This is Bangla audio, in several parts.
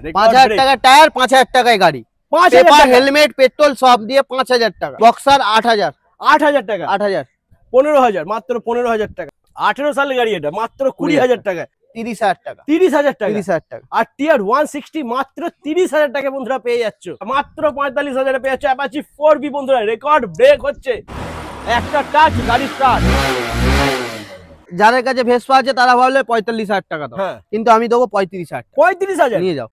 5000 টাকা টায়ার, 5000 টাকায় গাড়ি, পেপার হেলমেট পেট্রোল সব দিয়ে 5000 টাকা। বক্সার 8000 টাকা, 8000 15,000 মাত্র 15,000 টাকা। 18 সালের গাড়ি, এটা মাত্র 20,000 টাকা। 30,000 টাকা, 30,000 টাকা, 30,000 টাকা। আর টিয়ার 160 মাত্র 30,000 টাকা বন্ধুরা পেয়ে যাচ্ছ। মাত্র 45,000 পেয়ে যাচ্ছ অ্যাপাচি 4B বন্ধুরা। রেকর্ড ব্রেক হচ্ছে, একটা টাচ গাড়ি স্টার্ট। যাদের কাছে ভেসপা আছে তারা ভাবলে 45,000 টাকা দাও, কিন্তু আমি দেবো 35,000। 35,000 নিয়ে যাও।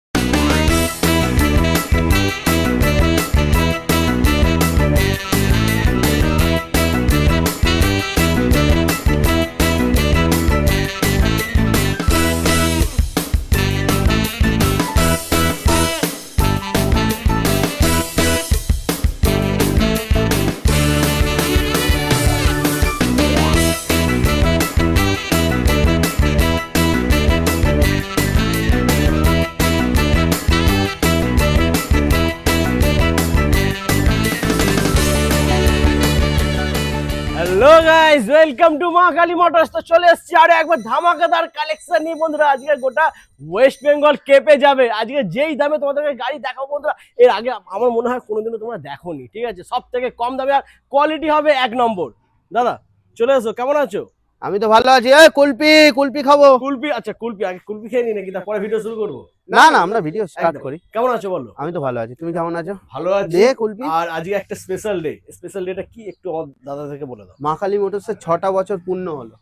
হ্যালো গাইস, ওয়েলকাম টু মা কালী মোটরস। তো চলে এসেছি আরো একবার ধামাকাদার কালেকশন নিয়ে বন্ধুরা। আজকে গোটা ওয়েস্ট বেঙ্গল কেঁপে যাবে। আজকে যেই দামে তোমাদেরকে গাড়ি দেখাবো বন্ধুরা, এর আগে আমার মনে হয় কোনোদিনও তোমরা দেখোনি। ঠিক আছে, সব থেকে কম দামে আর কোয়ালিটি হবে 1 নম্বর। দাদা চলে এসো, কেমন আছো? আমি তো ভালো আছি। এই কুলপি, কুলপি খাবো। কুলপি, আচ্ছা কুলপি আগে কুলপি খেয়ে নি নাকি তারপরে ভিডিও শুরু করবো? না না, আমরা ভিডিও স্টার্ট করি। কেমন আছো বলো? আমি তো ভালো আছি, তুমি কেমন আছো? ভালো আছি। দে কুলপি। আর আজকে একটা স্পেশাল ডে। স্পেশাল ডেটা কি একটু আমার দাদা থেকে বলে দাও। মা কালী মোটরসের 6টা বছর পূর্ণ হলো।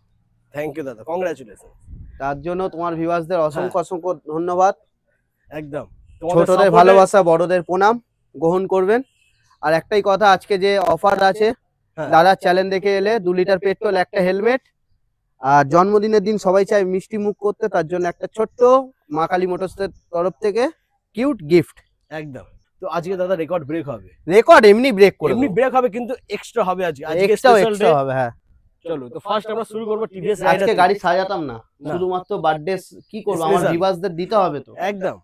থ্যাংক ইউ দাদা, কংগ্রাচুলেশন। তার জন্য তোমার ভিউয়ার্সদের অসংখ্য অসংখ্য ধন্যবাদ। একদম, ছোটদের ভালোবাসা, বড়দের প্রণাম গ্রহণ করবেন। আর একটাই কথা, আজকে যে অফার আছে, দাদা চ্যালেঞ্জ দেখে এলে 2 লিটার পেট্রোল, একটা হেলমেট। আর জন্মদিনের দিন সবাই চায় মিষ্টি মুখ করতে, তার জন্য একটা ছোট্ট মা কালী মোটরসের তরফ থেকে কিউট গিফট। একদম। তো আজকে দাদা রেকর্ড ব্রেক হবে। রেকর্ড এমনি ব্রেক করব, এমনি ব্রেক হবে কিন্তু এক্সট্রা হবে আজকে। আজকে এক্সট্রা স্পেশাল হবে। হ্যাঁ চলো, তো ফার্স্ট আমরা শুরু করব টিভিএস। আজকে গাড়ি সাজাতাম না, শুধুমাত্র বার্থডে কি করব, আমার ভিউয়ার্সদের দিতে হবে তো। একদম,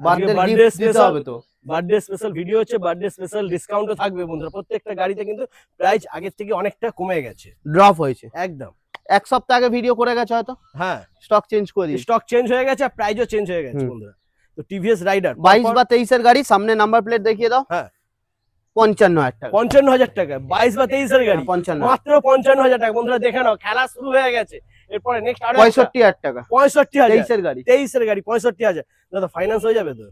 বার্থডে গিফট দিতে হবে তো। বার্থডে স্পেশাল ভিডিও হচ্ছে, বার্থডে স্পেশাল ডিসকাউন্টও থাকবে বন্ধুরা। প্রত্যেকটা গাড়িতে কিন্তু প্রাইস আগের থেকে অনেকটা কমে গেছে, ড্রপ হয়েছে। একদম, 1 সপ্তাহ আগে ভিডিও করে গেছে হয়তো। হ্যাঁ, স্টক চেঞ্জ করে দিয়েছে, স্টক চেঞ্জ হয়ে গেছে, আর প্রাইসও চেঞ্জ হয়ে গেছে বন্ধুরা। তো টিভিএস রাইডার 22 বা 23 এর গাড়ি, সামনে নাম্বার প্লেট দেখিয়ে দাও। হ্যাঁ, 55,000 টাকা। 55,000 টাকা। 22 বা 23 এর গাড়ি 55, মাত্র 55,000 টাকা বন্ধুরা। দেখে নাও, খেলা শুরু হয়ে গেছে। এরপরে নেক্সট আরো 65,000 টাকা। 65,000 23 এর গাড়ি, 23 এর গাড়ি 65,000। দাদা ফাইন্যান্স হয়ে যাবে তো?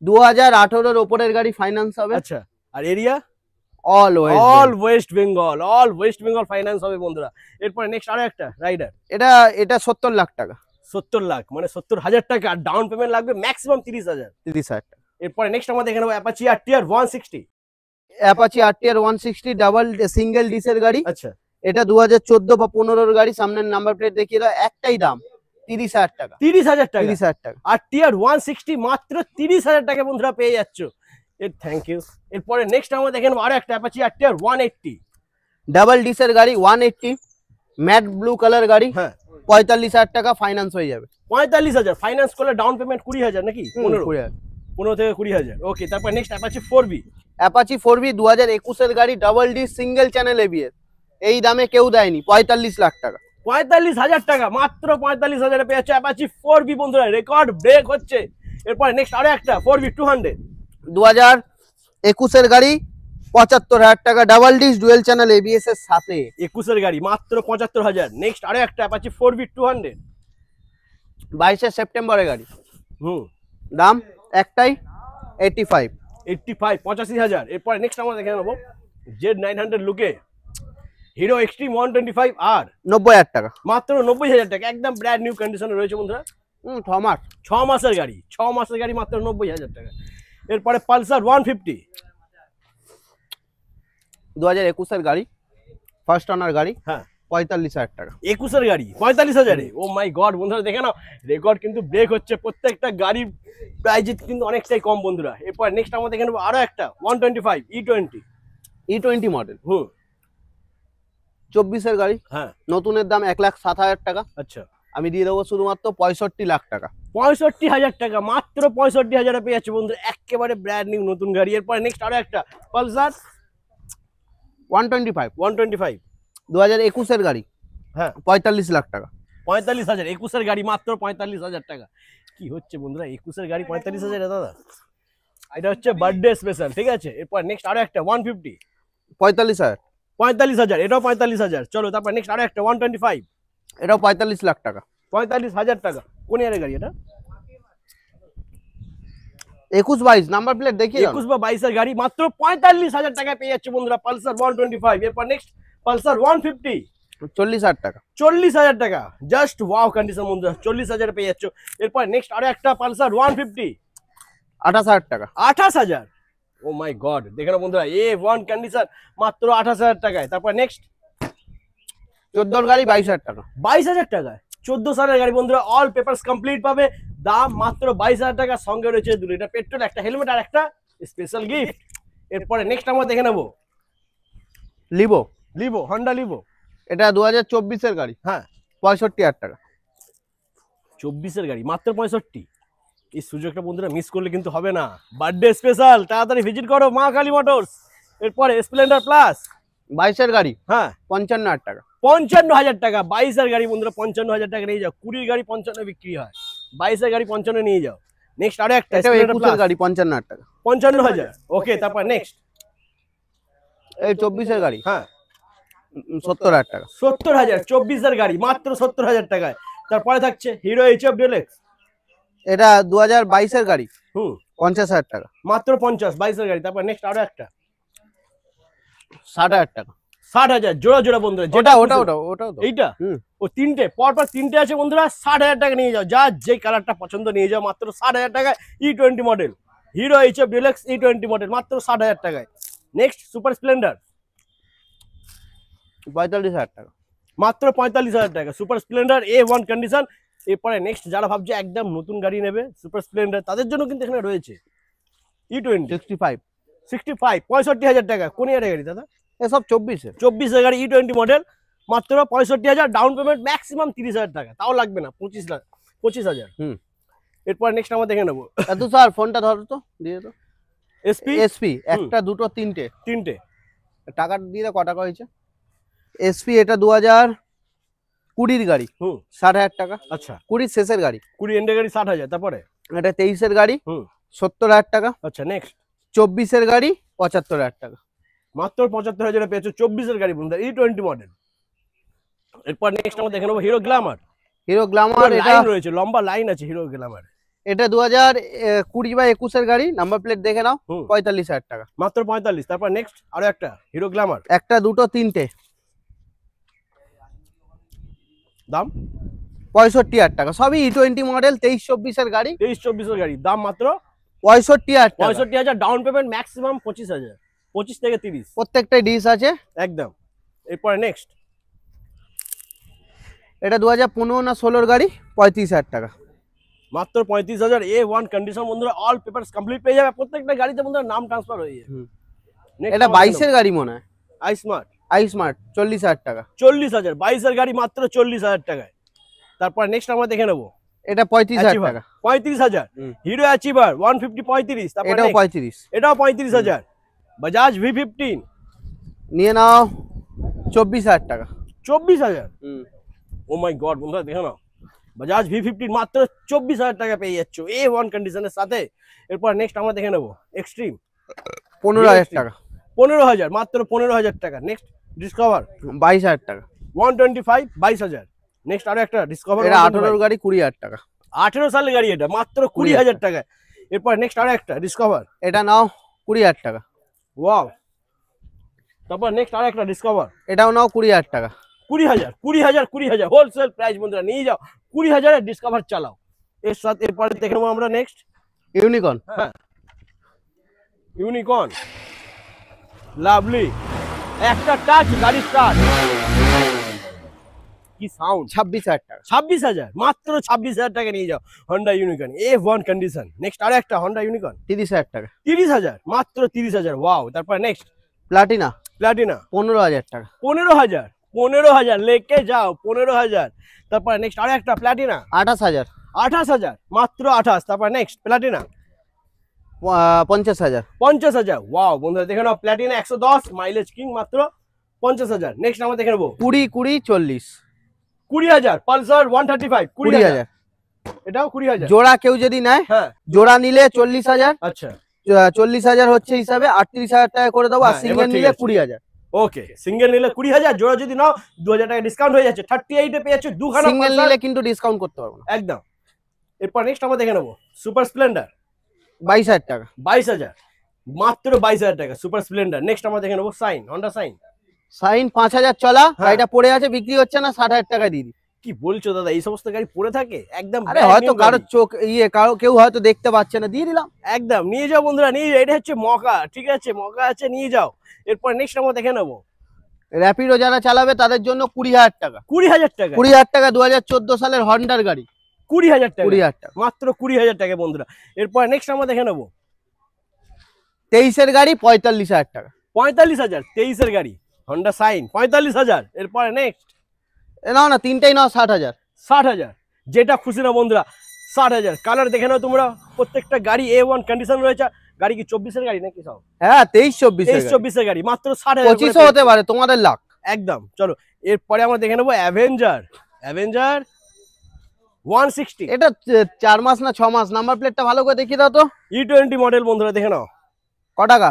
2018 এর উপরের গাড়ি ফাইন্যান্স হবে। আচ্ছা, আর area all West Bengal, all West Bengal finance হবে বন্ধুরা। এরপরে নেক্সট আরো একটা রাইডার, এটা 70 লাখ টাকা। 70 লাখ মানে 70,000 টাকা। আর ডাউন পেমেন্ট লাগবে ম্যাক্সিমাম 30,000। 30,000 টাকা। এরপরে নেক্সট আমরা দেখে নেবো Apache RTR 160। Apache RTR 160 double single ডিসের গাড়ি। আচ্ছা, এটা 2014 বা 15 এর গাড়ি, সামনের নাম্বার প্লেট দেখিয়ে দাও। একটাই দাম 30,000 টাকা। 30,000 টাকা। 30,000 টাকা। আরটিআর 160 মাত্র 30,000 টাকা বন্ধুরা পেয়ে যাচ্ছ। Thank you. এরপরে নেক্সট আমরা দেখে নেবো আরো একটা অ্যাপাচি আরটিআর 180 ডাবল ডিসের গাড়ি 180, ম্যাট ব্লু কালার গাড়ি। হ্যাঁ, 45,000 টাকা ফাইন্যান্স হয়ে যাবে। 45,000 ফাইন্যান্স করলে ডাউন পেমেন্ট 20,000 নাকি? 15 15 থেকে 20,000। ওকে, তারপর next Apache 4B। Apache 4B 2021 এর গাড়ি, double D single channel ABS. এই দামে কেউ দেয়নি, 45 লাখ টাকা। 45,000 টাকা, মাত্র 45,000 পেয়ে যাচ্ছে অ্যাপাচি 4B বন্ধুরা। রেকর্ড ব্রেক হচ্ছে। এরপরে নেক্সট আরো একটা 4B 200 2021 এর গাড়ি, 75,000 টাকা, double dish dual channel ABS এর সাথে। 21 এর গাড়ি মাত্র 75,000। নেক্সট আরো একটা অ্যাপাচি 4B 200 22 সেপ্টেম্বরের গাড়ি। দাম একটাই 85। 85,000। এরপরে নেক্সট আমরা দেখে নেবো Z900 লুকে হিরো এক্সট্রিম 125 আর 90,000 টাকা। মাত্র 90,000 টাকা। একদম ব্র্যান্ড নিউ কন্ডিশনে রয়েছে বন্ধুরা। 6 মাসের গাড়ি, 6 মাসের গাড়ি মাত্র 90,000 টাকা। এরপরে পালসার 150 2021 এর গাড়ি, ফার্স্ট ওনার গাড়ি। হ্যাঁ, 45,000 টাকা। 21 এর গাড়ি 45,000 এ। ও মাই গড বন্ধুরা, দেখে নাও রেকর্ড কিন্তু ব্রেক হচ্ছে। প্রত্যেকটা গাড়ির প্রাইস কিন্তু অনেকটাই কম বন্ধুরা। এরপর নেক্সট আমরা দেখে নেবো আরো একটা 125 E20 মডেল। 24 এর গাড়ি। হ্যাঁ, নতুনের দাম 1,07,000 টাকা। আচ্ছা, আমি দিয়ে দেবো শুধুমাত্র 65 লাখ টাকা। 65,000 টাকা, মাত্র 65,000 পেয়ে যাচ্ছে বন্ধুরা। একেবারে ব্র্যান্ড নিউ নতুন গাড়ি। এরপরে নেক্সট আরো একটা পালসার 125 2021 এর গাড়ি। হ্যাঁ, 45 লাখ টাকা। 45,000। 21 এর গাড়ি মাত্র 45,000 টাকা। কি হচ্ছে বন্ধুরা, 21-এর গাড়ি 45,000 দাদা, এটা হচ্ছে বার্থডে স্পেশাল, ঠিক আছে। এরপর নেক্সট আরো একটা 150, 45,000, 45,000, এটাও 45,000। চলো তারপর নেক্সট আরো একটা 125, এটাও 45 লাখ টাকা। 45,000 টাকা। কোন ইয়ারের গাড়ি এটা? 21-22 নাম্বার প্লেট দেখিয়ে দাও। 21 বা 22 এর গাড়ি মাত্র 45,000 টাকায় পেয়ে যাচ্ছে বন্ধুরা পালসার 125। এরপর নেক্সট পালসার 150, 40,000 টাকা। 40,000 টাকা, জাস্ট ওয়াও কন্ডিশন বন্ধুরা, 40,000 পেয়ে যাচ্ছ। এরপর নেক্সট আরো একটা পালসার 150, 28,000 টাকা। 28,000। ও মাই গড, দেখে না বন্ধুরা, A1 কন্ডিশন মাত্র 28,000 টাকায়। তারপর নেক্সট 14 গাড়ি 22,000 টাকা। 22,000 টাকায় 14 সালের গাড়ি বন্ধুরা, অল পেপারস কমপ্লিট পাবে, দাম মাত্র 22,000 টাকা। সঙ্গে রয়েছে 2 লিটার পেট্রোল, একটা হেলমেট আর একটা স্পেশাল গিফট। এরপরে নেক্সট আমরা দেখে নেবো লিভো, লিভো, হন্ডা লিভো। এটা 2024 এর গাড়ি। হ্যাঁ, 65,000 টাকা। 24 এর গাড়ি মাত্র 65। এই সুযোগটা বন্ধুরা মিস করলে কিন্তু হবে না, বার্থডে স্পেশাল, তাড়াতাড়ি ভিজিট করো মা কালী মোটরস। এরপরে স্প্লেন্ডার প্লাস 22 এর গাড়ি, হ্যাঁ 55,000 টাকা। 55,000 টাকা। 22 এর গাড়ি বন্ধুরা 55,000 টাকা নিয়ে যাও। 20 গাড়ি 55 বিক্রি হয়, 22 এর গাড়ি 55 নিয়ে যাও। নেক্সট আরো একটা এটা স্প্লেন্ডার 21 এর প্লাস গাড়ি 55,000 টাকা। 55,000। ওকে, তারপর নেক্সট এই 24 এর গাড়ি, হ্যাঁ 70,000 টাকা। 70,000। 24 এর গাড়ি মাত্র 70,000 টাকায়। তারপরে থাকছে হিরো এইচএফ ডিলাক্স, এটা 2022 এর গাড়ি, 50,000 টাকা। মাত্র 50। 22 এর গাড়ি। তারপর নেক্সট আরো একটা 60,000 টাকা। 60,000। জোড়া জোড়া বন্ধুরা, ওটাও তো এইটা হুম। ও তিনটে পরপর তিনটে আছে বন্ধুরা, 60,000 টাকা নিয়ে যাও। যা যে কালারটা পছন্দ নিয়ে যাও, মাত্র 60,000 টাকায়। E20 model, hero HF deluxe E20 model, মাত্র 60,000 টাকায়। নেক্সট সুপার স্প্লেন্ডার 45,000 টাকা। মাত্র 45,000 টাকা। Super Splendor A1 condition. এরপরে নেক্সট যারা ভাবছে একদম নতুন গাড়ি নেবে সুপার স্প্লেন্ডার, তাদের জন্য কিন্তু এখানে রয়েছে E20 65, 65, 65,000 টাকা। কোন ইয়ারের গাড়ি দাদা? এসব 24 এর। 24 এর গাড়ি E20 মডেল, মাত্র 65,000। ডাউন পেমেন্ট ম্যাক্সিমাম 30,000 টাকা, তাও লাগবে না 25,000। এরপর নেক্সট আমরা দেখে নেবো তো স্যার ফোনটা ধরো তো, দিয়ে দাও। এসপি, এসপি একটা দুটো তিনটে তিনটে। টাকা দিয়ে দাও, কত টাকা হয়েছে? এসপি এটা 2020 গাড়ি, 60,000 টাকা। আচ্ছা, 20 শেষের গাড়ি। 20 এন্ডের গাড়ি 60,000। তারপরে এটা 23 এর গাড়ি, 70,000 টাকা। আচ্ছা, নেক্সট 24 এর গাড়ি 75,000 টাকা। মাত্র 75,000 পেয়েছো 24 এর গাড়ি বন্ধুরা, E20 মডেল। এরপর নেক্সট আমরা দেখে নেবো হিরো গ্ল্যামার। হিরো গ্ল্যামার এটা লাইন রয়েছে, লম্বা লাইন আছে হিরো গ্ল্যামার। এটা 2020 বা 21 এর গাড়ি, নাম্বার প্লেট দেখে নাও, 45,000 টাকা। মাত্র 45। তারপর নেক্সট আরো একটা হিরো গ্ল্যামার, একটা দুটো তিনটে, দাম 65,000 টাকা। সবই E20 মডেল, 23-24 এর গাড়ি। 23-24 এর গাড়ি, দাম মাত্র 65,000 টাকা। 65,000। ডাউন পেমেন্ট ম্যাক্সিমাম 25,000, 25 থেকে 30 প্রত্যেকটাই ডিস আছে একদম। এরপরে নেক্সট এটা 2015 না 16 গাড়ি, 35,000 টাকা। মাত্র 35,000। A1 কন্ডিশন বন্ধুরা, অল পেপারস কমপ্লিট পেয়ে যাবে। প্রত্যেকটা গাড়িতে বন্ধুরা নাম ট্রান্সফার হয়ে যাবে। এটা 22 এর গাড়ি মনে হয়, আই স্মার্ট, 40,000 টাকা। 40,000। 22 এর গাড়ি মাত্র 40,000 টাকায়। তারপর নেক্সট আমরা দেখে নেবো এটা 35,000 টাকা। 35,000। Hero achiever 150, 35। তারপর এটাও 35। এটাও 35,000। বাজাজ V15 নিয়ে নাও 24,000 টাকা। 24,000। ও মাই গড বন্ধুরা, দেখো না, বাজাজ V15 মাত্র 24,000 টাকা পেয়ে যাচ্ছ A1 কন্ডিশনের সাথে। এরপর নেক্সট আমরা দেখে নেবো এক্সট্রিম 15,000 টাকা। 15,000, মাত্র 15,000 টাকা। নেক্সট ডিসকভার 22,000 টাকা। 125, 22,000। নেক্সট আরো একটা ডিসকভার, এটা 18 গাড়ি, 20,000 টাকা। 18 সালের গাড়ি, এটা মাত্র 20,000 টাকা। এরপর নেক্সট আরো একটা ডিসকভার, এটা নাও 20,000 টাকা। ওয়াও। তারপর নেক্সট আরো একটা ডিসকভার, এটাও নাও 20,000 টাকা। 20,000, 20,000, 20,000 হোলসেল প্রাইস বন্ধুরা, নিয়ে যাও 20,000 এর ডিসকভার চালাও। এর সাথে এরপরে দেখে নেবো আমরা নেক্সট ইউনিকর্ন। হ্যাঁ, ইউনিকর্ন লাভলি, একটা টাচ গাড়ি স্টার্ট, কি সাউন্ড। 26,000 টাকা। 26,000, মাত্র 26,000 টাকা নিয়ে যাও Honda unicorn A1 condition. Next আরো একটা হন্ডা ইউনিকর্ন 30,000 টাকা। 30,000, মাত্র 30,000। ওয়াও। তারপর নেক্সট প্লাটিনা প্লাটিনা 15,000 টাকা। 15,000, 15,000 লেকে যাও 15,000। তারপর নেক্সট আরো একটা প্লাটিনা 28,000। 28,000, মাত্র 28। তারপর নেক্সট প্লাটিনা 50,000। 50,000। ওয়াও বন্ধুরা, দেখে নাও প্লাটিনা 110 মাইলেজ কিং, মাত্র 50,000। নেক্সট আমরা দেখে নেবো 20, 20, 40। 20,000 পালসার 135, 20,000। এটাও 20,000। জোড়া কেউ যদি নেয়, হ্যাঁ জোড়া নিলে 40,000, আচ্ছা 40,000 হচ্ছে হিসাবে 38,000 টাকা করে দেবো। আর হ্যাঁ, সিঙ্গেল এবার ঠিক নিলে আছে। 20,000। ওকে, সিঙ্গেল নিলে 20,000, জোড়া যদি নাও 2,000 টাকা ডিসকাউন্ট হয়ে যাচ্ছে। 38 এ পেয়ে যাচ্ছে দুখানা সিঙ্গেল পালসার নিলে কিন্তু ডিসকাউন্ট করতে পারবো না। একদম। এরপর নেক্সট আমরা দেখে নেবো সুপার স্প্লেন্ডার 22,000 টাকা। 22,000, মাত্র 22,000 টাকা সুপার স্প্লেন্ডার। নেক্সট আমরা দেখে নেবো সাইন, হন্ডা সাইন। সাইন 5,000 চলা, হ্যাঁ। গাড়িটা পড়ে আছে, বিক্রি হচ্ছে না, 60,000 টাকা দিয়ে দিই। কি বলছো দাদা, এই সমস্ত গাড়ি পড়ে থাকে একদম? আরে brand হয়তো new কারো গাড়ি। চোখ কারো কেউ হয়তো দেখতে পাচ্ছে না, দিয়ে দিলাম। একদম নিয়ে যাও বন্ধুরা, নিয়ে যাও, এটা হচ্ছে মকা, ঠিক আছে, মকা আছে, নিয়ে যাও। এরপর নেক্সট আমরা দেখে নেবো র্যাপিডো যারা চালাবে তাদের জন্য 20,000 টাকা। 20,000 টাকা। 20,000 টাকা 2014 সালের হন্ডার গাড়ি। 20,000 টাকা, 20,000 টাকা। মাত্র 20,000 টাকা বন্ধুরা। এরপর নেক্সট আমরা দেখে নেবো 23 গাড়ি 45,000 টাকা। 45,000, 23 এর গাড়ি হন্ডা সাইন 45,000। এরপরে নেক্সট নাও না, তিনটেই নাও 60,000। 60,000, যেটা খুশি না বন্ধুরা 60,000। কালার দেখে নাও তোমরা, প্রত্যেকটা গাড়ি A1 কন্ডিশন রয়েছে। গাড়ি কি 24 এর গাড়ি নাকি সব? হ্যাঁ 23-24 23-24 এর গাড়ি, মাত্র 60,000। 25ও হতে পারে, তোমাদের লাখ। একদম। চলো এরপরে আমরা দেখে নেবো অ্যাভেঞ্জার 160 এটা 4 মাস না 6 মাস, নাম্বার প্লেটটা ভালো করে দেখিয়ে দাও তো। E20 মডেল বন্ধুরা, দেখে নাও। ক টাকা?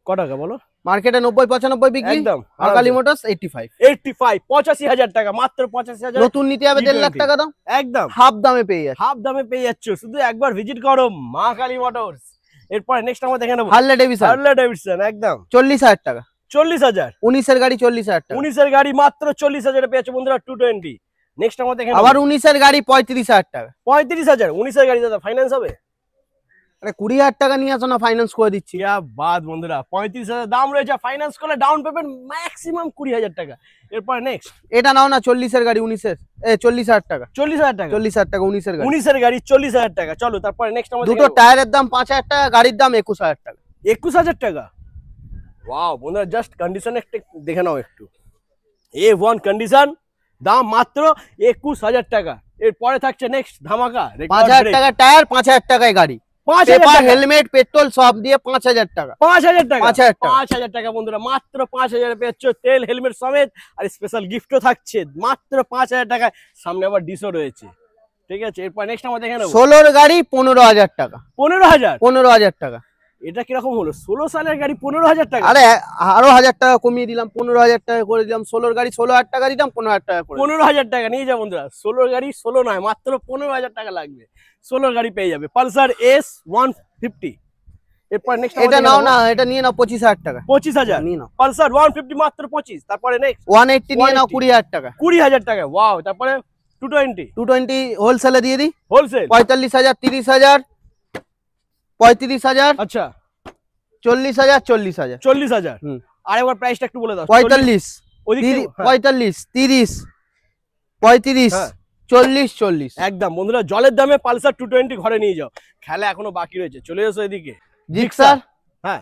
ক টাকা বলো? মার্কেটে 90-95 বিক্রি। একদম। আকালি মোটরস 85। 85 টাকা, মাত্র 85,000। নতুন নিতে হবে 1.5 লাখ টাকা দাম, একদম হাফ দামে পেয়ে যাচ্ছে। হাফ দামে পেয়ে যাচ্ছ, শুধু একবার ভিজিট করো মা কালী মোটরস। এরপর নেক্সট আমরা দেখে নেবো হার্লে ডেভিসন হার্লে ডেভিডসন, একদম 40,000 টাকা। 40,000। 19 এর গাড়ি 40,000 টাকা। 19 এর গাড়ি মাত্র 40,000 এ পেয়েছে বন্ধুরা 220। নেক্সট আমরা দেখে আবার 19 এর গাড়ি 35,000 টাকা। 35,000। 19 এর গাড়ি দাদা ফাইন্যান্স হবে? আরে 20,000 টাকা নিয়ে আসো না, ফাইন্যান্স করে দিচ্ছি। ইয়া বাদ বন্ধুরা, 35,000 দাম রয়েছে, ফাইন্যান্স করলে ডাউন পেমেন্ট ম্যাক্সিমাম 20,000 টাকা। এরপর নেক্সট এটা নাও না, 40 এর গাড়ি 19 এর 40,000 টাকা। 40,000 টাকা। 40,000 টাকা 19 এর গাড়ি। 19 এর গাড়ি 40,000 টাকা। চলো তারপরে নেক্সট আমরা দুটো টায়ারের দাম 5,000 টাকা, গাড়ির দাম 21,000 টাকা। 21,000 টাকা। ওয়াও বন্ধুরা, জাস্ট কন্ডিশন একটা দেখে নাও একটু। A1 কন্ডিশন, দাম মাত্র 21,000 টাকা। এরপরে থাকছে নেক্সট ধামাকা 5,000 টাকা টায়ার, 5,000 টাকায় গাড়ি। 5,000 পেপার, টাকা। হেলমেট, পেট্রোল সব দিয়ে 5,000 টাকা। 5,000 টাকা। 5,000 টাকা। 5,000 টাকা বন্ধুরা, মাত্র 5,000 এ পেয়েছো, তেল হেলমেট সমেত, আর স্পেশাল গিফটও থাকছে মাত্র 5,000 টাকায়। সামনে আবার ডিসও রয়েছে, ঠিক আছে। এরপর নেক্সট আমরা দেখে নেবো 16 এর গাড়ি 15,000 টাকা। 15,000। 15,000 টাকা। এটা কিরকম হলো? 16 সালের গাড়ি 15,000 টাকা। আরে আরো 1,000 টাকা কমিয়ে দিলাম, 15,000 টাকা করে দিলাম। 16 গাড়ি 16,000 টাকা দিতাম, 15,000 টাকা করে দিলাম। 15,000 টাকা নিয়ে যাও বন্ধুরা। 16 গাড়ি 16 নয়, মাত্র 15,000 টাকা লাগবে, 16 গাড়ি পেয়ে যাবে। Pulsar S150। এরপর নেক্সট এটা নাও না, এটা নিয়ে নাও 25,000 টাকা। 25,000। নিয়ে নাও। পালসার 150 মাত্র 25। তারপরে নেক্সট 180 নিয়ে নাও 20,000 টাকা। 20,000 টাকা। ওয়াও। তারপরে 220 220 হোলসেলে দিয়ে দিই। হোলসেল 45,000, 30,000, 35,000, আচ্ছা 40,000, 40,000, 40,000। হুম। আরেকবার প্রাইসটা একটু বলে দাও। 45, ওইদিক থেকে, 45, 30, 35, হ্যাঁ। 40, 40। একদম বন্ধুরা, জলের দামে পালসার 220 ঘরে নিয়ে যাও। খেলা এখনো বাকি রয়েছে, চলে এসো এদিকে। জিক্সার হ্যাঁ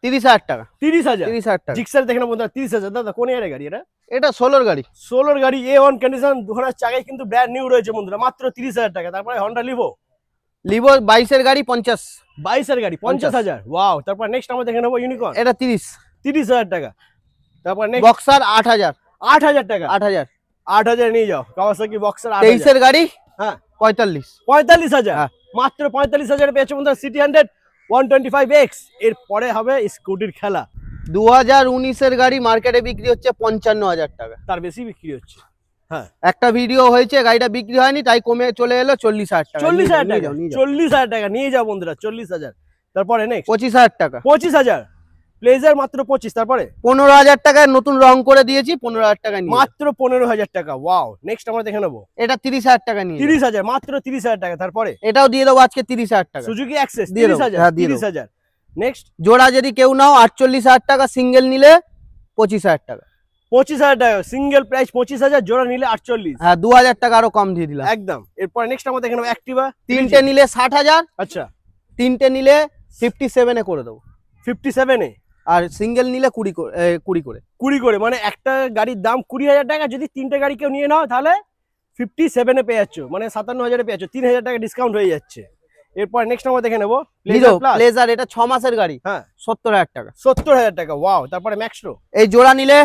30,000 টাকা। 30,000। 30,000 টাকা। জিক্সার দেখে না বন্ধুরা 30,000। দাদা কোন এর গাড়ি এটা? এটা 16 গাড়ি। 16 গাড়ি A1 কন্ডিশন, দুখানার চাকায় কিন্তু ব্র্যান্ড নিউ রয়েছে বন্ধুরা, মাত্র 30,000 টাকা। তারপরে হন্ডা লিভো লিভো 22 এর গাড়ি 50। 22 এর গাড়ি 50,000। ওয়াও। তারপর নেক্সট আমরা দেখে নেবো ইউনিকর্ন এটা 30। 30,000 টাকা। তারপর নেক্সট বক্সার 8,000। 8,000 টাকা। 8,000। 8,000 নিয়ে যাও। কাওয়াসাকি বক্সার 23 এর গাড়ি হ্যাঁ 45। 45,000। হ্যাঁ। মাত্র 45,000 পেয়েছে বন্ধুরা সিটি 100 125X। এর পরে হবে স্কুটির খেলা। 2019 এর গাড়ি মার্কেটে বিক্রি হচ্ছে 55,000 টাকা। তার বেশি বিক্রি হচ্ছে। হ্যাঁ একটা ভিডিও হয়েছে, গাড়িটা বিক্রি হয়নি, তাই কমে চলে এলো 40,000 টাকা। 40,000 নিয়ে টাকা। যাও, নিয়ে যাও। 40,000 টাকা নিয়ে যাও বন্ধুরা, 40,000। তারপরে নেক্সট 25,000 টাকা। 25,000। প্লেজার মাত্র 25। তারপরে 15,000 টাকায় নতুন রং করে দিয়েছি, 15,000 টাকা নিয়ে যাও। মাত্র 15,000 টাকা। ওয়াও। নেক্সট আমরা দেখে নেবো এটা 30,000 টাকা নিয়ে যাও। 30,000, মাত্র 30,000 টাকা। তারপরে এটাও দিয়ে দেবো আজকে 30,000 টাকা। সুজুকি অ্যাক্সেস দিয়ে দেবো, 30,000। হ্যাঁ, দিয়ে দেবো। 30,000। নেক্সট জোড়া যদি কেউ নাও 48,000 টাকা, সিঙ্গেল নিলে 25,000 টাকা। 25,000 টাকা সিঙ্গেল প্রাইস, 25,000, জোড়া নিলে 48। হ্যাঁ 2,000 টাকা আরো কম দিয়ে দিলাম। একদম। এরপর নেক্সট আমরা দেখে নেবো অ্যাক্টিভা। তিনটে নিলে 60,000, আচ্ছা 3টে নিলে 57 এ করে দেবো। 57 এ আর সিঙ্গেল নিলে 20 করে 20 করে, মানে একটা গাড়ির দাম 20,000 টাকা। যদি তিনটে গাড়ি কেউ নিয়ে নাও তাহলে 57 এ পেয়ে যাচ্ছ, মানে 57,000 এ পেয়ে যাচ্ছ, 3,000 টাকা ডিসকাউন্ট হয়ে যাচ্ছে। এরপর নেক্সট আমরা দেখে নেবো হিরো প্লাস। প্লেজার, এটা 6 মাসের গাড়ি, হ্যাঁ 70,000 টাকা। 70,000 টাকা। ওয়াও। তারপরে ম্যাক্সট্রো এই জোড়া নিলে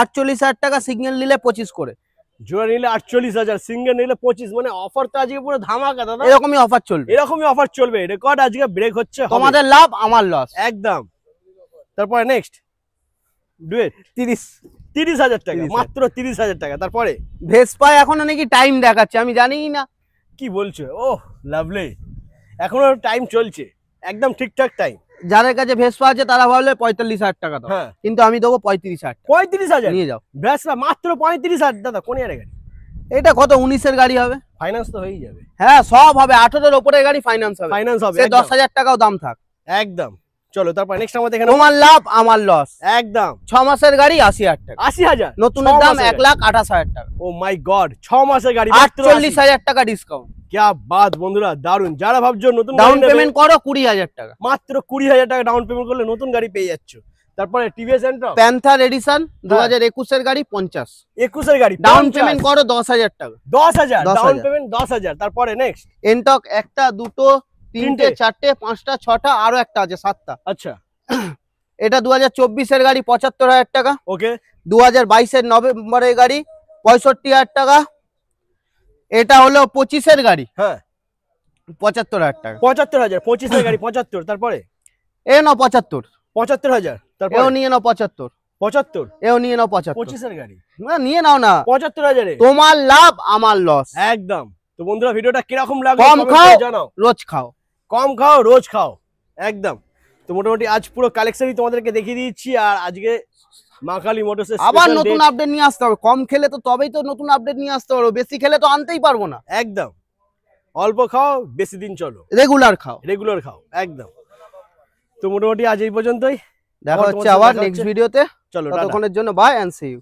48,000 টাকা, সিঙ্গেল নিলে 25 করে। জোড়া নিলে 48,000, সিঙ্গেল নিলে 25। মানে অফার তো আজকে পুরো ধামাকা দাদা। এরকমই অফার চলবে, এরকমই অফার চলবে। রেকর্ড আজকে ব্রেক হচ্ছে, হবে। তোমাদের লাভ আমার লস। একদম। তারপরে নেক্সট ডুয়েট 30,000 টাকা, 30,000 মাত্র 30,000 টাকা। তারপরে ভেসপা এখনো নাকি টাইম দেখাচ্ছে, আমি জানিই না। কি বলছো? ওহ লাভলি, এখনো টাইম চলছে, একদম ঠিকঠাক টাইম। যাদের কাছে ভেসপা আছে তারা ভাবলে 45,000 টাকা দাও, হ্যাঁ কিন্তু আমি দেবো 35,000 টাকা। 35,000 নিয়ে যাও। ভেসপা মাত্র 35,000 দাদা। কোন ইয়ারের গাড়ি? এটা কত 19-এর গাড়ি হবে। ফাইন্যান্স তো হয়ে যাবে। হ্যাঁ সব হবে, 18-এর উপরের গাড়ি ফাইন্যান্স হবে, ফাইন্যান্স হবে সে একদম। 10,000 টাকাও দাম থাক। একদম। চলো তারপর নেক্সট আমাদের এখানে তোমার লাভ আমার লস। একদম 6 মাসের গাড়ি 80,000 টাকা, 80,000। নতুনের দাম 1,28,000 টাকা, ও মাই গড, 6 মাসের গাড়ি মাত্র 48,000 টাকা ডিসকাউন্ট। क्या বাত বন্ধুরা, দারুন। যারা ভাবছো নতুন ডাউন গাড়ি নেবে, পেমেন্ট করো 20,000 টাকা। মাত্র 20,000 টাকা ডাউন পেমেন্ট করলে নতুন গাড়ি পেয়ে যাচ্ছ। তারপরে টিভিএস এন্ট্রা প্যান্থার এডিশন 2021-এর গাড়ি 50, 21 এর গাড়ি ডাউন পেমেন্ট করো 10,000 টাকা। 10,000 ডাউন 10,000 পেমেন্ট 10,000। তারপরে নেক্সট এনটক 1টা 2টো 3টে 4টে 5টা 6টা আরো একটা আছে 7টা। আচ্ছা এটা 2024-এর গাড়ি 75,000 টাকা, ওকে 2022-এর নভেম্বরের গাড়ি 65,000 টাকা। এটা হলো 25-এর গাড়ি, হ্যাঁ 75,000 টাকা। 75,000, 25 এর গাড়ি 75। তারপরে এ নাও 75, 75,000। তারপরে এও নিয়ে নাও 75, 75, এও নিয়ে নাও 75। 25 এর গাড়ি না নিয়ে নাও না, 75,000 এ তোমার লাভ আমার লস। একদম। তো বন্ধুরা ভিডিওটা কিরকম লাগলো কম comment খাও, করে জানাও। রোজ খাও। কম খাও রোজ খাও, একদম। তো মোটামুটি আজ পুরো কালেকশনই তোমাদেরকে দেখিয়ে দিচ্ছি। আর আজকে মা কালী মোটরসের আবার নতুন আপডেট নিয়ে আসতে হবে, কম খেলে তো তবেই তো নতুন আপডেট নিয়ে আসতে পারবো, বেশি খেলে তো আনতেই পারবো না। একদম। অল্প খাও বেশি দিন চলো, রেগুলার খাও। রেগুলার খাও, একদম। তো মোটামুটি আজ এই পর্যন্তই, দেখা আবার হচ্ছে তোমার সাথে আবার দেখা নেক্সট হচ্ছে। ভিডিওতে। চলো টাটা। ততক্ষণের জন্য বাই এন্ড সি ইউ।